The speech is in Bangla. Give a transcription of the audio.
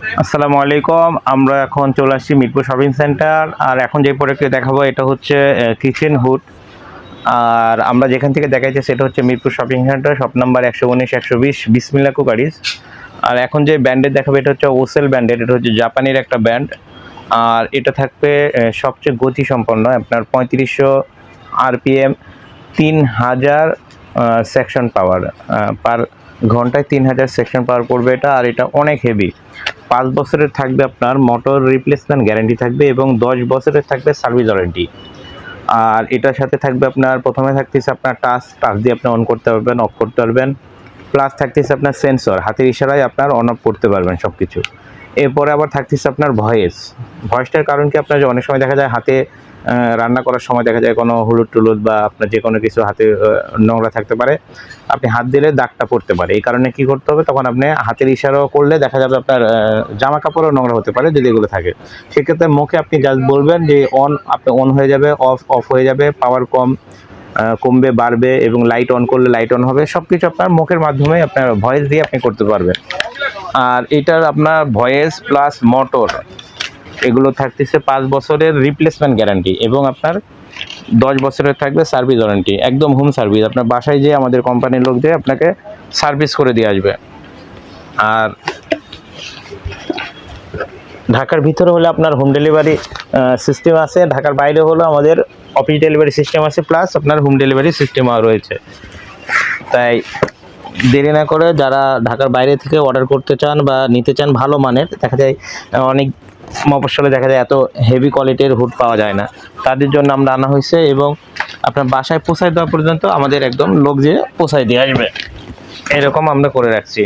আসসালামু আলাইকুম। আমরা এখন চলে আসছি মিরপুর শপিং সেন্টার। আর এখন যে প্রোডাক্টটি দেখাবো এটা হচ্ছে কিচেন হুড। আর আমরা যেখান থেকে দেখাইছি সেটা হচ্ছে Mirpur shopping centre, shop number 119-120 বিসমিল্লাহ কুকারিজ। আর এখন যে ব্র্যান্ডের দেখাবো এটা হচ্ছে ওসেল ব্র্যান্ডের, এটা হচ্ছে জাপানের একটা ব্র্যান্ড। আর এটা থাকবে সবচেয়ে গতিসম্পন্ন, আপনার 3500 আরপিএম, 3000 সেকশন পাওয়ার, পার ঘন্টায় 3000 সেকশন পাওয়ার পড়বে এটা। আর এটা অনেক হেভি। 5 বছরের থাকবে আপনার মোটর রিপ্লেসমেন্ট গ্যারান্টি থাকবে এবং 10 বছরের থাকবে সার্ভিস ওয়ারেন্টি। আর এটার সাথে থাকবে আপনার প্রথমে থাকতেছে আপনার টাচ দিয়ে আপনি অন করতে পারবেন, অফ করতে পারবেন। প্লাস থাকতেছে আপনার সেন্সর, হাতের ইশারায় আপনার অন অফ করতে পারবেন সব কিছু। এরপরে আবার থাকতেছে আপনার ভয়েসটার কারণ কি, আপনার যে অনেক সময় দেখা যায় হাতে রান্না করার সময় দেখা যায় কোনো হলুদ টুলুদ বা আপনার যে কোনো কিছু হাতে নোংরা থাকতে পারে, আপনি হাত দিলে দাগটা পড়তে পারে। এই কারণে কি করতে হবে, তখন আপনি হাতের ইশারাও করলে দেখা যাবে আপনার জামা কাপড়ও নোংরা হতে পারে যদি এগুলো থাকে। সেক্ষেত্রে মুখে আপনি জাস্ট বলবেন যে অন, আপনি অন হয়ে যাবে, অফ অফ হয়ে যাবে, পাওয়ার কমবে বাড়বে, এবং লাইট অন করলে লাইট অন হবে। সব কিছু আপনার মুখের মাধ্যমে আপনার ভয়েস দিয়ে আপনি করতে পারবেন। আর এটার আপনার ভয়েস প্লাস মোটর এগুলো থাকতেছে 5 বছরের রিপ্লেসমেন্ট গ্যারান্টি এবং আপনার 10 বছরের থাকবে সার্ভিস ওয়ারেন্টি, একদম হোম সার্ভিস। আপনার বাসায় যেয়ে আমাদের কোম্পানির লোক দিয়ে আপনাকে সার্ভিস করে দিয়ে আসবে। আর ঢাকার ভিতরে হলে আপনার হোম ডেলিভারি সিস্টেম আছে, ঢাকার বাইরে হলো আমাদের অফিস ডেলিভারি সিস্টেম আছে, প্লাস আপনার হোম ডেলিভারি সিস্টেমও রয়েছে। তাই দেরি না করে যারা ঢাকার বাইরে থেকে অর্ডার করতে চান বা নিতে চান ভালো মানের, দেখা যায় অনেক মফস্বলে দেখা যায় এত হেভি কোয়ালিটির হুড পাওয়া যায় না, তাদের জন্য আমরা আনা হয়েছে। এবং আপনার বাসায় পৌঁছায় দেওয়া পর্যন্ত আমাদের একদম লোক যেয়ে পৌঁছায় দিয়ে আসবে, এরকম আমরা করে রাখছি।